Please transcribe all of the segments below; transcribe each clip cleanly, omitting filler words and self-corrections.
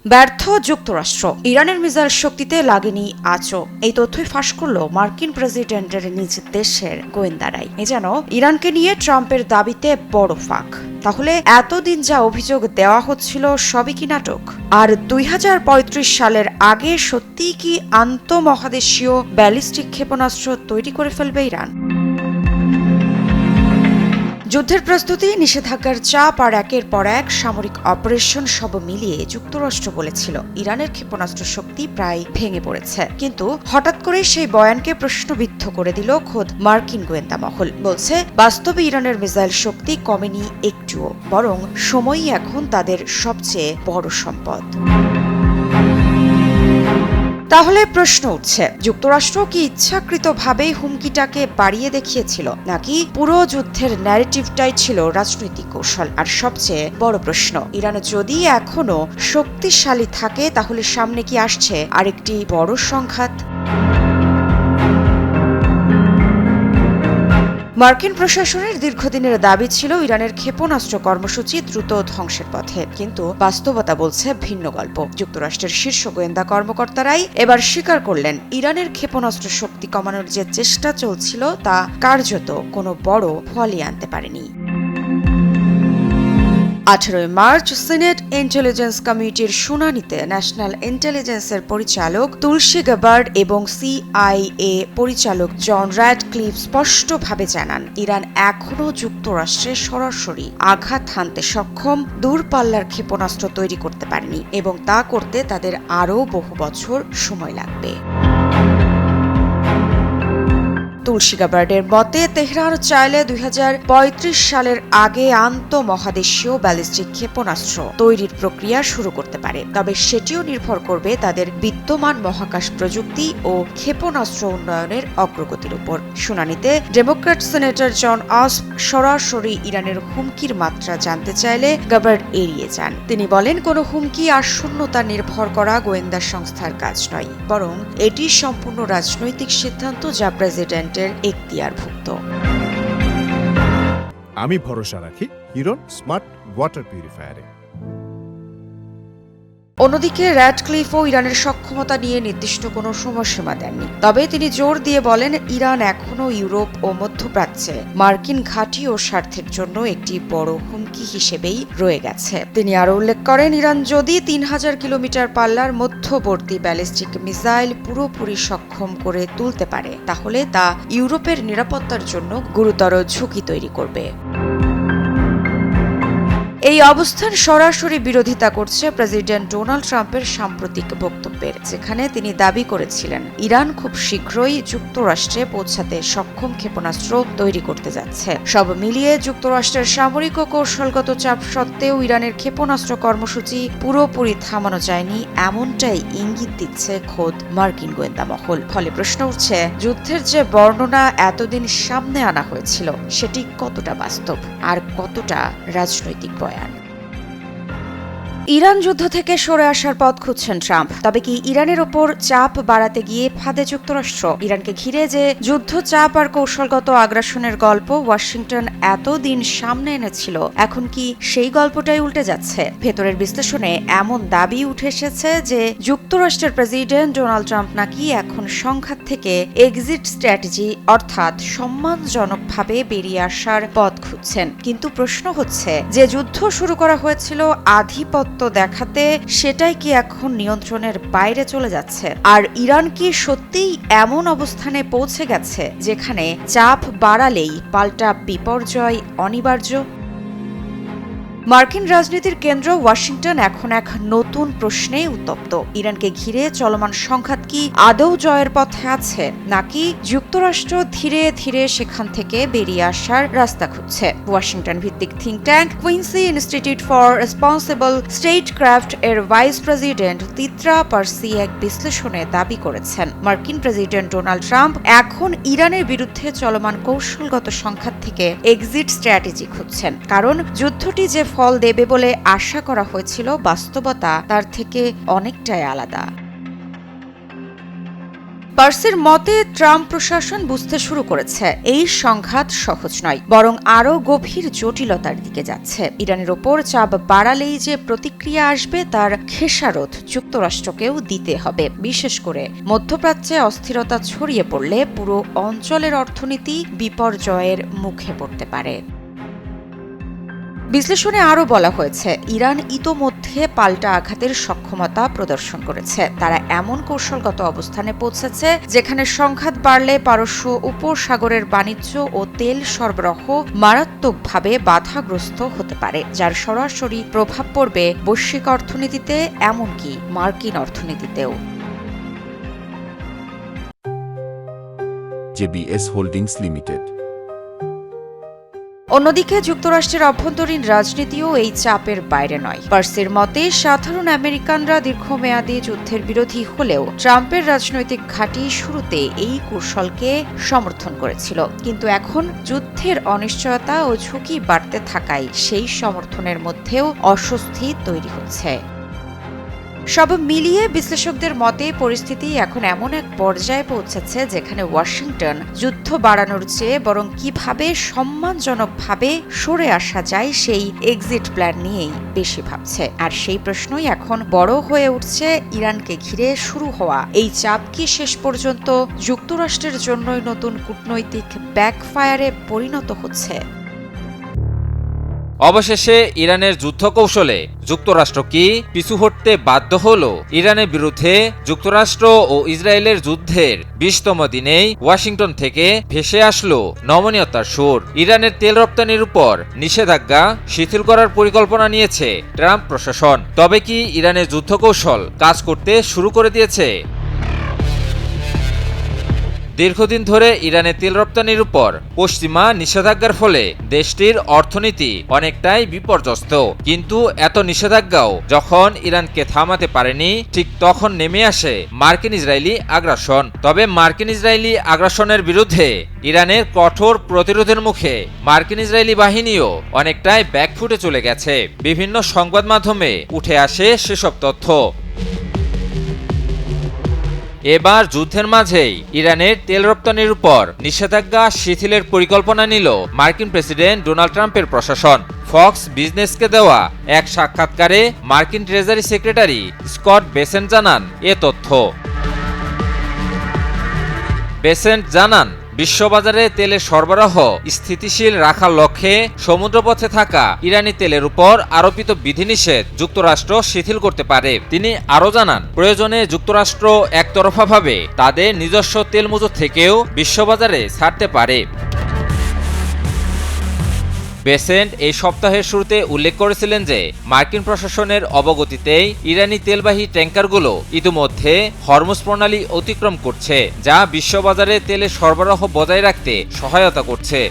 ব্যর্থ যুক্তরাষ্ট্র, ইরানের মিসাইল শক্তিতে লাগেনি আঁচও। এই তথ্যই ফাঁস করল মার্কিন প্রেসিডেন্টের নিজ দেশের গোয়েন্দারাই। এ যেন ইরানকে নিয়ে ট্রাম্পের দাবিতে বড় ফাঁক। তাহলে এতদিন যা অভিযোগ দেওয়া হচ্ছিল সবই কি নাটক? আর ২০৩৫ সালের আগে সত্যিই কি আন্তঃমহাদেশীয় ব্যালিস্টিক ক্ষেপণাস্ত্র তৈরি করে ফেলবে ইরান? যুদ্ধের প্রস্তুতি, নিষেধাজ্ঞার চাপ আর একের পর এক সামরিক অপারেশন সব মিলিয়ে যুক্তরাষ্ট্র বলেছিল ইরানের ক্ষেপণাস্ত্র শক্তি প্রায় ভেঙে পড়েছে। কিন্তু হঠাৎ করে সেই বয়ানকে প্রশ্নবিদ্ধ করে দিল খোদ মার্কিন গোয়েন্দা মহল। বলছে বাস্তবে ইরানের মিসাইল শক্তি কমেনি একটুও, বরং সময়ই এখন তাদের সবচেয়ে বড় সম্পদ। তাহলে প্রশ্ন উঠছে, যুক্তরাষ্ট্র কি ইচ্ছাকৃতভাবেই হুমকিটাকে বাড়িয়ে দেখিয়েছিল, নাকি পুরো যুদ্ধের ন্যারেটিভটাই ছিল রাজনৈতিক কৌশল? আর সবচেয়ে বড় প্রশ্ন, ইরান যদি এখনো শক্তিশালী থাকে তাহলে সামনে কি আসছে আরেকটি বড় সংঘাত? মার্কিন প্রশাসনের দীর্ঘদিনের দাবি ছিল ইরানের ক্ষেপণাস্ত্র কর্মসূচি দ্রুত ধ্বংসের পথে, কিন্তু বাস্তবতা বলছে ভিন্ন গল্প। যুক্তরাষ্ট্রের শীর্ষ গোয়েন্দা কর্মকর্তারাই এবার স্বীকার করলেন ইরানের ক্ষেপণাস্ত্র শক্তি কমানোর যে চেষ্টা চলছিল তা কার্যত কোনো বড় ফলই আনতে পারেনি। 18 মার্চ সিনেট ইন্টেলিজেন্স কমিটির শুনানিতে ন্যাশনাল ইন্টেলিজেন্সের পরিচালক তুলসী গাবার্ড এবং সিআইএ পরিচালক জন র্যাডক্লিফ স্পষ্টভাবে জানান ইরান এখনও যুক্তরাষ্ট্রে সরাসরি আঘাত হানতে সক্ষম দূরপাল্লার ক্ষেপণাস্ত্র তৈরি করতে পারেনি এবং তা করতে তাদের আরও বহু বছর সময় লাগবে। তুলসী গাবার্ডের মতে তেহরান চাইলে ২০৩৫ সালের আগে আন্তঃমহাদেশীয় ব্যালিস্টিক ক্ষেপণাস্ত্র তৈরির প্রক্রিয়া শুরু করতে পারে, তবে সেটিও নির্ভর করবে তাদের বিদ্যমান মহাকাশ প্রযুক্তি ও ক্ষেপণাস্ত্র উন্নয়নের অগ্রগতির উপর। শুনানিতে ডেমোক্র্যাট সিনেটর জন আসপ সরাসরি ইরানের হুমকির মাত্রা জানতে চাইলে গাবার্ড এড়িয়ে যান। তিনি বলেন, কোনো হুমকি আসন্নতা নির্ভর করা গোয়েন্দা সংস্থার কাজ নয়, বরং এটি সম্পূর্ণ রাজনৈতিক সিদ্ধান্ত যা প্রেসিডেন্ট এখতিয়ারভুক্ত। আমি ভরসা রাখি হিরন স্মার্ট ওয়াটার পিউরিফায়ারে। অন্যদিকে র্যাডক্লিফও ইরানের সক্ষমতা নিয়ে নির্দিষ্ট কোনো সময়সীমা দেননি, তবে তিনি জোর দিয়ে বলেন ইরান এখনও ইউরোপ ও মধ্যপ্রাচ্যে মার্কিন ঘাঁটি ও স্বার্থের জন্য একটি বড় হুমকি হিসেবেই রয়ে গেছে। তিনি আরও উল্লেখ করেন, ইরান যদি ৩০০০ কিলোমিটার পাল্লার মধ্যবর্তী ব্যালিস্টিক মিসাইল পুরোপুরি সক্ষম করে তুলতে পারে তাহলে তা ইউরোপের নিরাপত্তার জন্য গুরুতর ঝুঁকি তৈরি করবে। এই অবস্থান সরাসরি বিরোধিতা করছে প্রেসিডেন্ট ডোনাল্ড ট্রাম্পের সাম্প্রতিক বক্তব্যের, যেখানে তিনি দাবি করেছিলেন ইরান খুব শীঘ্রই যুক্তরাষ্ট্রে পৌঁছাতে সক্ষম ক্ষেপণাস্ত্র তৈরি করতে যাচ্ছে। সব মিলিয়ে যুক্তরাষ্ট্রের সামরিক ও কৌশলগত চাপ সত্ত্বেও ইরানের ক্ষেপণাস্ত্র কর্মসূচি পুরোপুরি থামানো যায়নি, এমনটাই ইঙ্গিত দিচ্ছে খোদ মার্কিন গোয়েন্দা মহল। ফলে প্রশ্ন উঠছে, যুদ্ধের যে বর্ণনা এতদিন সামনে আনা হয়েছিল সেটি কতটা বাস্তব আর কতটা রাজনৈতিক বয়ান? ইরান যুদ্ধ থেকে সরে আসার পথ খুঁজছেন ট্রাম্প, তবে কি ইরানের ওপর চাপ বাড়াতে গিয়ে ফাঁদে যুক্তরাষ্ট্র? ইরানকে ঘিরে যে যুদ্ধ চাপ আর কৌশলগত আগ্রাসনের গল্প ওয়াশিংটন এতদিন সামনে এনেছিল, এখন কি সেই গল্পটাই উল্টে যাচ্ছে? ভেতরের বিশ্লেষণে এমন দাবি উঠে এসেছে যে যুক্তরাষ্ট্রের প্রেসিডেন্ট ডোনাল্ড ট্রাম্প নাকি এখন সংঘাত থেকে এক্সিট স্ট্র্যাটেজি অর্থাৎ সম্মানজনকভাবে বেরিয়ে আসার পথ খুঁজছেন। কিন্তু প্রশ্ন হচ্ছে, যে যুদ্ধ শুরু করা হয়েছিল আধিপত্য দেখাতে, সেটাই কি এখন নিয়ন্ত্রণের বাইরে চলে যাচ্ছে? আর ইরান কি সত্যিই এমন অবস্থানে পৌঁছে গেছে যেখানে চাপ বাড়ালেই পাল্টা বিপর্যয় অনিবার্য? মার্কিন রাজনীতির কেন্দ্র ওয়াশিংটন এখন এক নতুন প্রশ্নে উত্তপ্ত। ইরানকে ঘিরে চলমান সংঘাত কি আদৌ জয়ের পথে আছে, নাকি যুক্তরাষ্ট্র ধীরে ধীরে সেখান থেকে বেরিয়ে আসার রাস্তা খুঁজছে? ওয়াশিংটন ভিত্তিক think tank Quincy Institute for Responsible Statecraft এর ভাইস প্রেসিডেন্ট তিত্রা পার্সি এক বিশ্লেষণে দাবি করেছেন মার্কিন প্রেসিডেন্ট ডোনাল্ড ট্রাম্প এখন ইরানের বিরুদ্ধে চলমান কৌশলগত সংঘাত থেকে এক্সিট স্ট্র্যাটেজি খুঁজছেন, কারণ যুদ্ধটি যে ফল দেবে বলে আশা করা হয়েছিল বাস্তবতা তার থেকে অনেকটাই আলাদা। পার্সের মতে ট্রাম্প প্রশাসন বুঝতে শুরু করেছে এই সংঘাত সহজ নয়, বরং আরও গভীর জটিলতার দিকে যাচ্ছে। ইরানের ওপর চাপ বাড়ালেই যে প্রতিক্রিয়া আসবে তার খেসারত যুক্তরাষ্ট্রকেও দিতে হবে। বিশেষ করে মধ্যপ্রাচ্যে অস্থিরতা ছড়িয়ে পড়লে পুরো অঞ্চলের অর্থনীতি বিপর্যয়ের মুখে পড়তে পারে। বিশ্লেষণে আরও বলা হয়েছে, ইরান ইতোমধ্যে পাল্টা আঘাতের সক্ষমতা প্রদর্শন করেছে। তারা এমন কৌশলগত অবস্থানে পৌঁছেছে যেখানে সংঘাত বাড়লে পারস্য উপসাগরের বাণিজ্য ও তেল সরবরাহ মারাত্মকভাবে বাধাগ্রস্ত হতে পারে, যার সরাসরি প্রভাব পড়বে বৈশ্বিক অর্থনীতিতে, এমনকি মার্কিন অর্থনীতিতেও। JBS holdings limited. অন্যদিকে যুক্তরাষ্ট্রের অভ্যন্তরীণ রাজনীতিও এই চাপের বাইরে নয়। পার্সের মতে সাধারণ আমেরিকানরা দীর্ঘমেয়াদী যুদ্ধের বিরোধী হলেও ট্রাম্পের রাজনৈতিক ঘাঁটি শুরুতে এই কৌশলকে সমর্থন করেছিল, কিন্তু এখন যুদ্ধের অনিশ্চয়তা ও ঝুঁকি বাড়তে থাকায় সেই সমর্থনের মধ্যেও অস্বস্তি তৈরি হচ্ছে। সব মিলিয়ে বিশ্লেষকদের মতে পরিস্থিতি এখন এমন এক পর্যায়ে পৌঁছেছে যেখানে ওয়াশিংটন যুদ্ধ বাড়ানোর চেয়ে বরং কিভাবে সম্মানজনকভাবে সরে আসা যায় সেই এক্সিট প্ল্যান নিয়েই বেশি ভাবছে। আর সেই প্রশ্নই এখন বড় হয়ে উঠছে, ইরানকে ঘিরে শুরু হওয়া এই চাপ কি শেষ পর্যন্ত যুক্তরাষ্ট্রের জন্যই নতুন কূটনৈতিক ব্যাকফায়ারে পরিণত হচ্ছে? অবশেষে ইরানের যুদ্ধ কৌশলে যুক্তরাষ্ট্র কি পিছু হটতে বাধ্য হল? ইরানের বিরুদ্ধে যুক্তরাষ্ট্র ও ইসরায়েলের যুদ্ধের 20তম দিনেই ওয়াশিংটন থেকে ভেসে আসলো নমনীয়তার সুর। ইরানের তেল রপ্তানির উপর নিষেধাজ্ঞা শিথিল করার পরিকল্পনা নিয়েছে ট্রাম্প প্রশাসন। তবে কি ইরানের যুদ্ধ কৌশল কাজ করতে শুরু করে দিয়েছে? দীর্ঘদিন ধরে ইরানের তেল রপ্তানির উপর পশ্চিমা নিষেধাজ্ঞার ফলে দেশটির অর্থনীতি অনেকটাই বিপর্যস্ত। কিন্তু এত নিষেধাজ্ঞাও যখন ইরানকে থামাতে পারেনি, ঠিক তখন নেমে আসে মার্কিন ইসরায়েলি আগ্রাসন। তবে মার্কিন ইসরায়েলি আগ্রাসনের বিরুদ্ধে ইরানের কঠোর প্রতিরোধের মুখে মার্কিন ইসরায়েলি বাহিনীও অনেকটাই ব্যাকফুটে চলে গেছে। বিভিন্ন সংবাদ মাধ্যমে উঠে আসে সেসব তথ্য। এবার যুদ্ধের মাঝেই ইরানের তেল রপ্তানির উপর নিষেধাজ্ঞা শিথিলের পরিকল্পনা নিল মার্কিন প্রেসিডেন্ট ডোনাল্ড ট্রাম্পের প্রশাসন। ফক্স বিজনেসকে দেওয়া এক সাক্ষাৎকারে মার্কিন ট্রেজারি সেক্রেটারি স্কট বেসেন্ট জানান এ তথ্য। বেসেন্ট জানান, বিশ্ববাজারে তেলের সরবরাহ স্থিতিশীল রাখার লক্ষ্যে সমুদ্রপথে থাকা ইরানি তেলের উপর আরোপিত বিধিনিষেধ যুক্তরাষ্ট্র শিথিল করতে পারে। তিনি আরও জানান, প্রয়োজনে যুক্তরাষ্ট্র একতরফাভাবে তাদের নিজস্ব তেল মজুত থেকেও বিশ্ববাজারে ছাড়তে পারে। বেসেন্ট এই সপ্তাহের শুরুতে উল্লেখ করেছিলেন যে মার্কিন প্রশাসনের অবগতিতেই ইরানি তেলবাহী ট্যাঙ্কারগুলো ইতিমধ্যে হরমুজ প্রণালী অতিক্রম করছে, যা বিশ্ববাজারে তেলের সরবরাহ বজায় রাখতে সহায়তা করছে।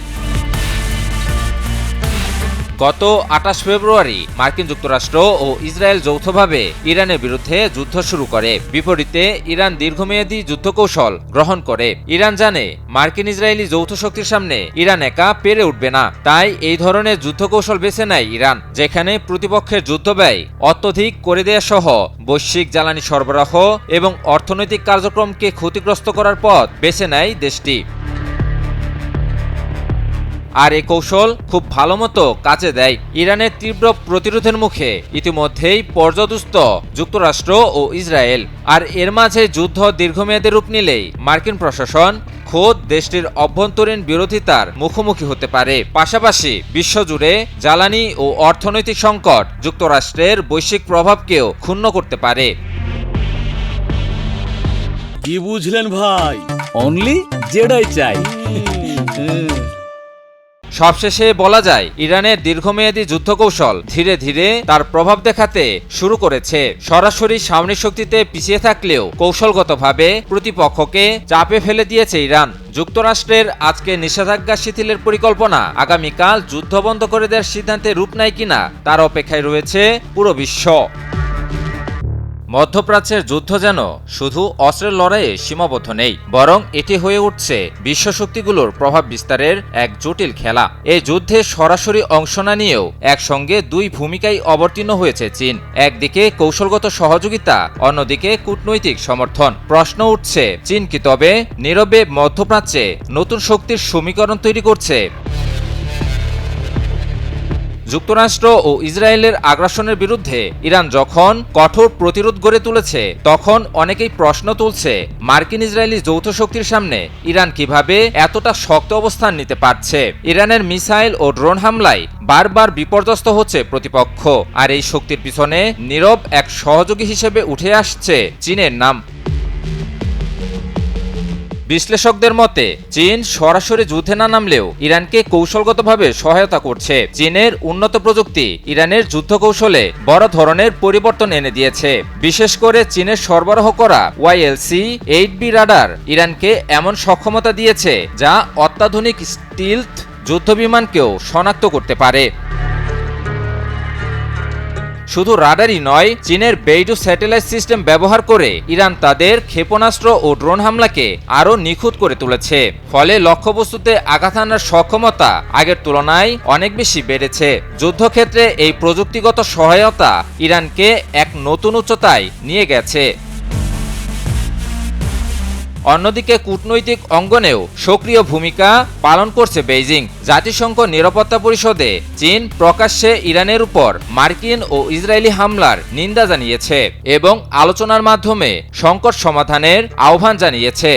গত 28 ফেব্রুয়ারি মার্কিন যুক্তরাষ্ট্র ও ইসরায়েল যৌথভাবে ইরানের বিরুদ্ধে যুদ্ধ শুরু করে। বিপরীতে ইরান দীর্ঘমেয়াদী যুদ্ধ কৌশল গ্রহণ করে। ইরান জানে মার্কিন ইসরায়েলি যৌথ শক্তির সামনে ইরান একা পেরে উঠবে না, তাই এই ধরনের যুদ্ধ কৌশল বেছে নেয় ইরান, যেখানে প্রতিপক্ষের যুদ্ধ ব্যয় অত্যধিক করে দেয়া সহ বৈশ্বিক জ্বালানি সরবরাহ এবং অর্থনৈতিক কার্যক্রমকে ক্ষতিগ্রস্ত করার পথ বেছে নেয় দেশটি। আর এই কৌশল খুব ভালোমতো কাজে দেয়। ইরানের তীব্র প্রতিরোধের মুখে ইতিমধ্যেই পর্যদুস্ত যুক্তরাষ্ট্র ও ইসরায়েল। আর এর মাঝে যুদ্ধ দীর্ঘমেয়াদী রূপ নিলেই মার্কিন প্রশাসন খোদ দেশটির অভ্যন্তরীণ বিরোধিতার মুখোমুখি হতে পারে। পাশাপাশি বিশ্বজুড়ে জ্বালানি ও অর্থনৈতিক সংকট যুক্তরাষ্ট্রের বৈশ্বিক প্রভাবকেও ক্ষুণ্ণ করতে পারে। কি বুঝলেন ভাই? অনলি যেটাই চাই। সবশেষে বলা যায়, ইরানের দীর্ঘমেয়াদী যুদ্ধ কৌশল ধীরে ধীরে তার প্রভাব দেখাতে শুরু করেছে। সরাসরি সামরিক শক্তিতে পিছিয়ে থাকলেও কৌশলগতভাবে প্রতিপক্ষকে চাপে ফেলে দিয়েছে ইরান। যুক্তরাষ্ট্রের আজকে নিষেধাজ্ঞা শিথিলের পরিকল্পনা আগামীকাল যুদ্ধ বন্ধ করে দেওয়ার সিদ্ধান্তে রূপ নেয় কিনা তার অপেক্ষায় রয়েছে পুরো বিশ্ব। মধ্যপ্রাচ্যের যুদ্ধ যেন শুধু অস্ত্রের লড়াইয়ে সীমাবদ্ধ নেই, বরং এটি হয়ে উঠছে বিশ্বশক্তিগুলোর প্রভাব বিস্তারের এক জটিল খেলা। এই যুদ্ধে সরাসরি অংশ না নিয়েও একসঙ্গে দুই ভূমিকায় অবতীর্ণ হয়েছে চীন। একদিকে কৌশলগত সহযোগিতা, অন্যদিকে কূটনৈতিক সমর্থন। প্রশ্ন উঠছে, চীন কি তবে নীরবে মধ্যপ্রাচ্যে নতুন শক্তির সমীকরণ তৈরি করছে? যুক্তরাষ্ট্র ও ইসরায়েলের আগ্রাসনের বিরুদ্ধে ইরান যখন কঠোর প্রতিরোধ গড়ে তুলেছে, তখন অনেকেই প্রশ্ন তুলছে, মার্কিন ইসরায়েলি যৌথ শক্তির সামনে ইরান কিভাবে এতটা শক্ত অবস্থান নিতে পারছে? ইরানের মিসাইল ও ড্রোন হামলায় বারবার বিপর্যস্ত হচ্ছে প্রতিপক্ষ, আর এই শক্তির পিছনে নীরব এক সহযোগী হিসেবে উঠে আসছে চীনের নাম। বিশ্লেষকদের মতে, চীন সরাসরি যুদ্ধে না নামলেও ইরানকে কৌশলগতভাবে সহায়তা করছে। চীনের উন্নত প্রযুক্তি ইরানের যুদ্ধ কৌশলে বড় ধরনের পরিবর্তন এনে দিয়েছে। বিশেষ করে চীনের সরবরাহ করা YLC-8B রাডার ইরানকে এমন সক্ষমতা দিয়েছে যা অত্যাধুনিক স্টিলথ যুদ্ধবিমানকেও শনাক্ত করতে পারে। শুধু রাডারই নয়, চীনের বেইডু স্যাটেলাইট সিস্টেম ব্যবহার করে ইরান তাদের ক্ষেপণাস্ত্র ও ড্রোন হামলাকে আরও নিখুঁত করে তুলেছে। ফলে লক্ষ্যবস্তুতে আঘাত হানার সক্ষমতা আগের তুলনায় অনেক বেশি বেড়েছে। যুদ্ধক্ষেত্রে এই প্রযুক্তিগত সহায়তা ইরানকে এক নতুন উচ্চতায় নিয়ে গেছে। অন্যদিকে কূটনৈতিক অঙ্গনেও সক্রিয় ভূমিকা পালন করছে বেইজিং। জাতিসংঘ নিরাপত্তা পরিষদে চীন প্রকাশ্যে ইরানের উপর মার্কিন ও ইসরায়েলি হামলার নিন্দা জানিয়েছে এবং আলোচনার মাধ্যমে সংকট সমাধানের আহ্বান জানিয়েছে।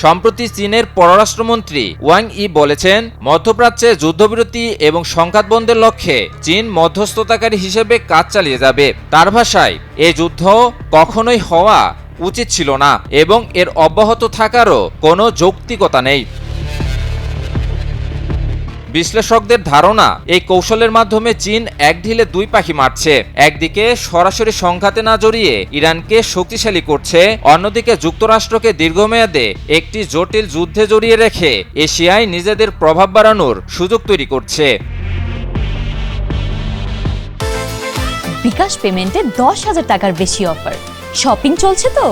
সম্প্রতি চীনের পররাষ্ট্রমন্ত্রী ওয়াং ই বলেছেন, মধ্যপ্রাচ্যে যুদ্ধবিরতি এবং সংঘাত বন্ধের লক্ষ্যে চীন মধ্যস্থতাকারী হিসেবে কাজ চালিয়ে যাবে। তার ভাষায়, এই যুদ্ধ কখনোই হওয়া উচিত ছিল না এবং এর অব্যাহত থাকারও কোনো যৌক্তিকতা নেই। বিশ্লেষকদের ধারণা, এই কৌশলের মাধ্যমে চীন এক ঢিলে দুই পাখি মারছে। একদিকে সরাসরি সংঘাতে না জড়িয়ে ইরানকে শক্তিশালী করছে, অন্যদিকে যুক্তরাষ্ট্রকে দীর্ঘমেয়াদে একটি জটিল যুদ্ধে জড়িয়ে রেখে এশিয়ায় নিজেদের প্রভাব বাড়ানোর সুযোগ তৈরি করছে। বিকাশ পেমেন্টে 10,000 টাকার বেশি অফার, শপিং চলছে তো।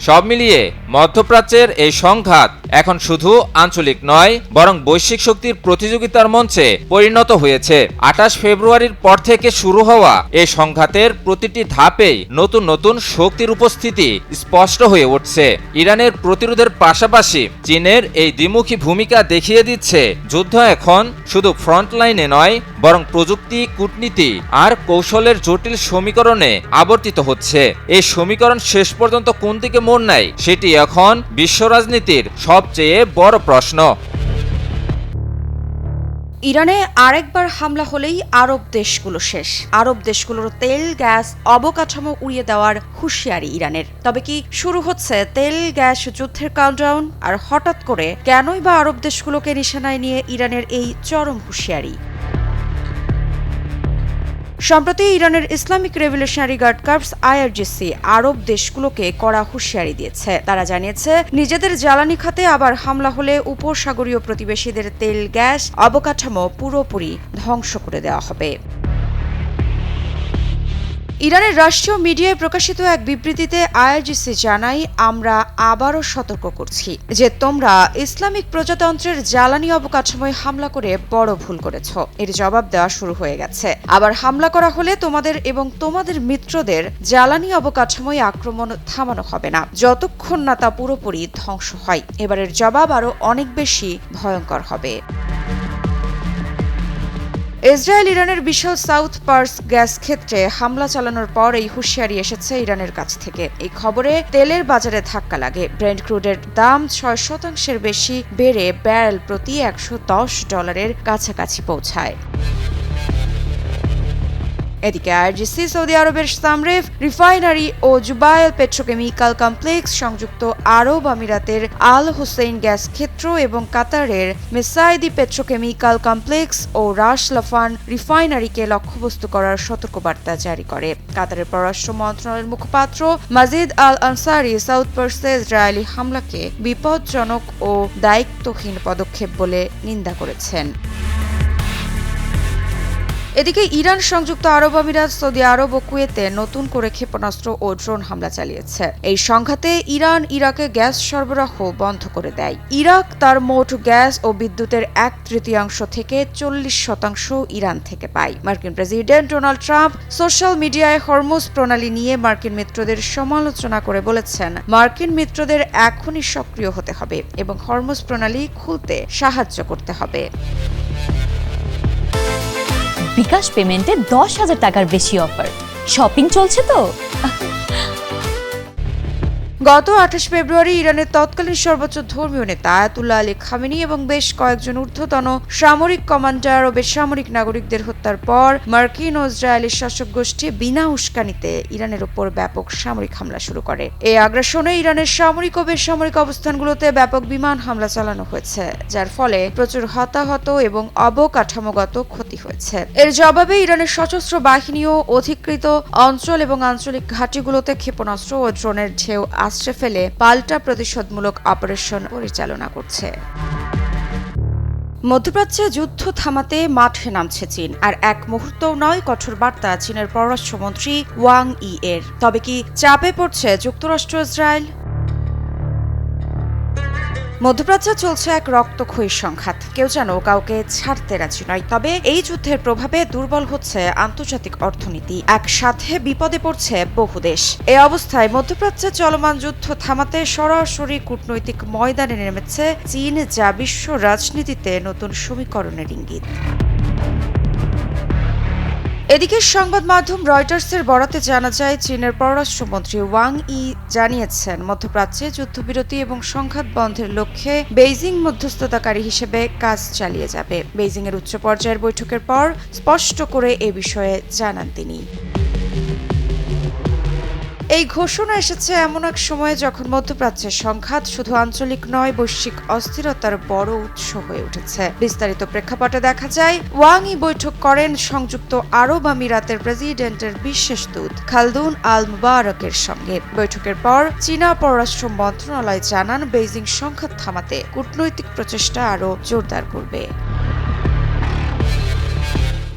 সব মিলিয়ে মধ্যপ্রাচ্যের এই সংঘাত এখন শুধু আঞ্চলিক নয়, বরং বৈশ্বিক শক্তির প্রতিযোগিতার মঞ্চে পরিণত হয়েছে। 28 ফেব্রুয়ারির পর থেকে শুরু হওয়া এই সংঘাতের প্রতিটি ধাপেই নতুন নতুন শক্তির উপস্থিতি স্পষ্ট হয়ে উঠছে। ইরানের প্রতিরোধের পাশাপাশি চীনের এই দ্বিমুখী ভূমিকা দেখিয়ে দিচ্ছে, যুদ্ধ এখন শুধু ফ্রন্টলাইনে নয়, বরং প্রযুক্তি, কূটনীতি আর কৌশলের জটিল সমীকরণে আবর্তিত হচ্ছে। এই সমীকরণ শেষ পর্যন্ত কোন দিকে মোড় নেয়, সেটি এখন বিশ্ব রাজনীতির সবচেয়ে বড় প্রশ্ন। ইরানে আরেকবার হামলা হলেই আরব দেশগুলো শেষ। আরব দেশগুলোর তেল, গ্যাস, অবকাঠামো উড়িয়ে দেওয়ার হুঁশিয়ারি ইরানের। তবে কি শুরু হচ্ছে তেল গ্যাস যুদ্ধের কাউন্টডাউন? আর হঠাৎ করে কেনই বা আরব দেশগুলোকে নিশানায় নিয়ে ইরানের এই চরম হুঁশিয়ারি? সম্প্রতি ইরানের Islamic revolutionary guard corps IRGC আরব দেশগুলোকে কড়া হুঁশিয়ারি দিয়েছে। তারা জানিয়েছে, নিজেদের জ্বালানি খাতে আবার হামলা হলে উপসাগরীয় প্রতিবেশীদের তেল, গ্যাস, অবকাঠামো পুরোপুরি ধ্বংস করে দেওয়া হবে। ইরানের রাষ্ট্রীয় মিডিয়ায় প্রকাশিত এক বিবৃতিতে IRGC জানায়, আমরা আবারও সতর্ক করছি যে তোমরা ইসলামিক প্রজাতন্ত্রের জ্বালানি অবকাঠামোয় হামলা করে বড় ভুল করেছ। এর জবাব দেওয়া শুরু হয়ে গেছে। আবার হামলা করা হলে তোমাদের এবং তোমাদের মিত্রদের জ্বালানি অবকাঠামোয় আক্রমণ থামানো হবে না যতক্ষণ না তা পুরোপুরি ধ্বংস হয়। এবারের জবাব আরও অনেক বেশি ভয়ঙ্কর হবে। ইসরায়েল ইরানের বিশাল সাউথ পার্স গ্যাস ক্ষেত্রে হামলা চালানোর পর এই হুঁশিয়ারি এসেছে ইরানের কাছ থেকে। এই খবরে তেলের বাজারে ধাক্কা লাগে। ব্রেন্ট ক্রুডের দাম 6% বেশি বেড়ে ব্যারেল প্রতি $110 কাছাকাছি পৌঁছায়। এদিকে IRGC সৌদি আরবের সামরেফ রিফাইনারি ও জুবাইল পেট্রোকেমিক্যাল কমপ্লেক্স, সংযুক্ত আরব আমিরাতের আল হুসেইন গ্যাস ক্ষেত্র এবং কাতারের মেসাইদি পেট্রোকেমিক্যাল কমপ্লেক্স ও রাশ লাফান রিফাইনারিকে লক্ষ্যবস্তু করার সতর্কবার্তা জারি করে। কাতারের পররাষ্ট্র মন্ত্রণালয়ের মুখপাত্র মাজিদ আল আনসারি সাউথ পার্সে ইসরায়েলি হামলাকে বিপজ্জনক ও দায়িত্বহীন পদক্ষেপ বলে নিন্দা করেছেন। এদিকে ইরান, সংযুক্ত আরব আমিরাত, সৌদি আরব ও কুয়েতে নতুন করে ক্ষেপণাস্ত্র ও ড্রোন হামলা চালিয়েছে। এই সংঘাতে ইরান ইরাকে গ্যাস সরবরাহ বন্ধ করে দেয়। ইরাক তার মোট গ্যাস ও বিদ্যুতের 1/3 থেকে 40% ইরান থেকে পায়। মার্কিন প্রেসিডেন্ট ডোনাল্ড ট্রাম্প সোশ্যাল মিডিয়ায় হরমুজ প্রণালী নিয়ে মার্কিন মিত্রদের সমালোচনা করে বলেছেন, মার্কিন মিত্রদের এখনই সক্রিয় হতে হবে এবং হরমুজ প্রণালী খুলতে সাহায্য করতে হবে। বিকাশ পেমেন্টে 10,000 টাকার বেশি অফার। শপিং চলছে তো। গত 28 ফেব্রুয়ারি ইরানের তৎকালীন সর্বোচ্চ ধর্মীয় নেতা আয়াতুল্লাহ আলী খামেনি এবং বেশ কয়েকজন ঊর্ধ্বতন সামরিক কমান্ডার ও বেসামরিক নাগরিকদের হত্যার পর মার্কিন ও ইসরায়েলি শাসক গোষ্ঠী বিনা উস্কানিতে ইরানের উপর ব্যাপক সামরিক হামলা শুরু করে। এই আগ্রাসনে ইরানের সামরিক ও বেসামরিক অবস্থানগুলোতে ব্যাপক বিমান হামলা চালানো হয়েছে, যার ফলে প্রচুর হতাহত এবং অবকাঠামোগত ক্ষতি হয়েছে। এর জবাবে ইরানের সশস্ত্র বাহিনীও অধিকৃত অঞ্চল এবং আঞ্চলিক ঘাঁটিগুলোতে ক্ষেপণাস্ত্র ও ড্রোনের ঢেউ আশ্রে ফেলে পাল্টা প্রতিশোধমূলক অপারেশন পরিচালনা করছে। মধ্যপ্রাচ্যে যুদ্ধ থামাতে মাঠে নামছে চীন, আর এক মুহূর্তও নয় কঠোর বার্তা চীনের পররাষ্ট্রমন্ত্রী ওয়াং ই এর। তবে কি চাপে পড়ছে যুক্তরাষ্ট্র, ইসরায়েল? মধ্যপ্রাচ্যে চলছে এক রক্তক্ষয়ী সংঘাত। কেউ যেন কাউকে ছাড়তে রাজি নয়। তবে এই যুদ্ধের প্রভাবে দুর্বল হচ্ছে আন্তর্জাতিক অর্থনীতি, একসাথে বিপদে পড়ছে বহু দেশ। এই অবস্থায় মধ্যপ্রাচ্যে চলমান যুদ্ধ থামাতে সরাসরি কূটনৈতিক ময়দানে নেমেছে চীন, যা বিশ্ব রাজনীতিতে নতুন সমীকরণের ইঙ্গিত। এদিকে সংবাদ মাধ্যম রয়টার্সের বরাতে জানা যায়, চীনের পররাষ্ট্রমন্ত্রী ওয়াং ই জানিয়েছেন, মধ্যপ্রাচ্যে যুদ্ধবিরতি এবং সংঘাত বন্ধের লক্ষ্যে বেইজিং মধ্যস্থতাকারী হিসেবে কাজ চালিয়ে যাবে। বেইজিংয়ের উচ্চ পর্যায়ের বৈঠকের পর স্পষ্ট করে এ বিষয়ে জানান তিনি। এই ঘোষণা এসেছে এমন এক সময়ে যখন মধ্যপ্রাচ্যের সংঘাত শুধু আঞ্চলিক নয়, বৈশ্বিক অস্থিরতার বড় উৎস হয়ে উঠেছে। বিস্তারিত প্রেক্ষাপটে দেখা যায়, ওয়াং ই বৈঠক করেন সংযুক্ত আরব আমিরাতের প্রেসিডেন্টের বিশেষ দূত খালদুন আল মুবারকের সঙ্গে। বৈঠকের পর চীনা পররাষ্ট্র মন্ত্রণালয় জানান, বেইজিং সংঘাত থামাতে কূটনৈতিক প্রচেষ্টা আরও জোরদার করবে।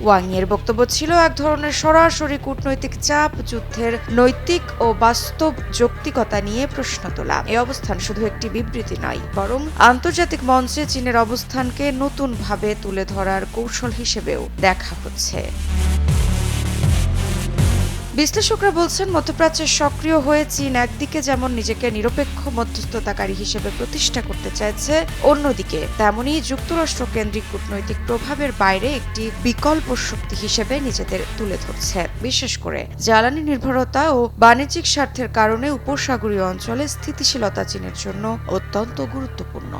ওয়াং এর বক্তব্য ছিল এক ধরনের সরাসরি কূটনৈতিক চাপ, যুদ্ধের নৈতিক ও বাস্তব যৌক্তিকতা নিয়ে প্রশ্ন তোলা। এই অবস্থান শুধু একটি বিবৃতি নয়, বরং আন্তর্জাতিক মঞ্চে চীনের অবস্থানকে নতুনভাবে তুলে ধরার কৌশল হিসেবেও দেখা হচ্ছে। বিশ্লেষকরা বলছেন, মধ্যপ্রাচ্যে সক্রিয় হয়ে চীন একদিকে যেমন নিজেকে নিরপেক্ষ মধ্যস্থতাকারী হিসেবে প্রতিষ্ঠা করতে চাইছে, অন্যদিকে তেমনি যুক্তরাষ্ট্র কেন্দ্রিক কূটনৈতিক প্রভাবের বাইরে একটি বিকল্প শক্তি হিসেবে নিজেদের তুলে ধরছে। বিশেষ করে জ্বালানি নির্ভরতা ও বাণিজ্যিক স্বার্থের কারণে উপসাগরীয় অঞ্চলে স্থিতিশীলতা চীনের জন্য অত্যন্ত গুরুত্বপূর্ণ।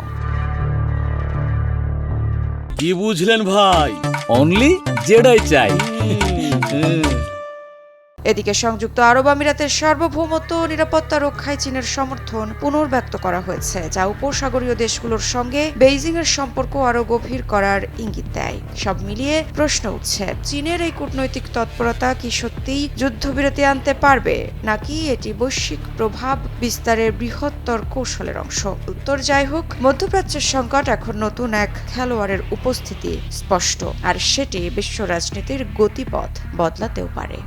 কি বুঝলেন ভাই? অনলি যেটাই চাই। এদিকে সংযুক্ত আরব আমিরাতের সার্বভৌমত্ব ও নিরাপত্তা রক্ষায় চীনের সমর্থন পুনর্ব্যক্ত করা হয়েছে, যা উপসাগরীয় দেশগুলোর সঙ্গে বেইজিংয়ের সম্পর্ক আরও গভীর করার ইঙ্গিত দেয়। সব মিলিয়ে প্রশ্ন উঠছে, চীনের এই কূটনৈতিক তৎপরতা কি সত্যিই যুদ্ধবিরতি আনতে পারবে, নাকি এটি বৈশ্বিক প্রভাব বিস্তারের বৃহত্তর কৌশলের অংশ? উত্তর যাই হোক, মধ্যপ্রাচ্যের সংকট এখন নতুন এক খেলোয়াড়ের উপস্থিতি স্পষ্ট, আর সেটি বিশ্ব রাজনীতির গতিপথ বদলাতেও পারে।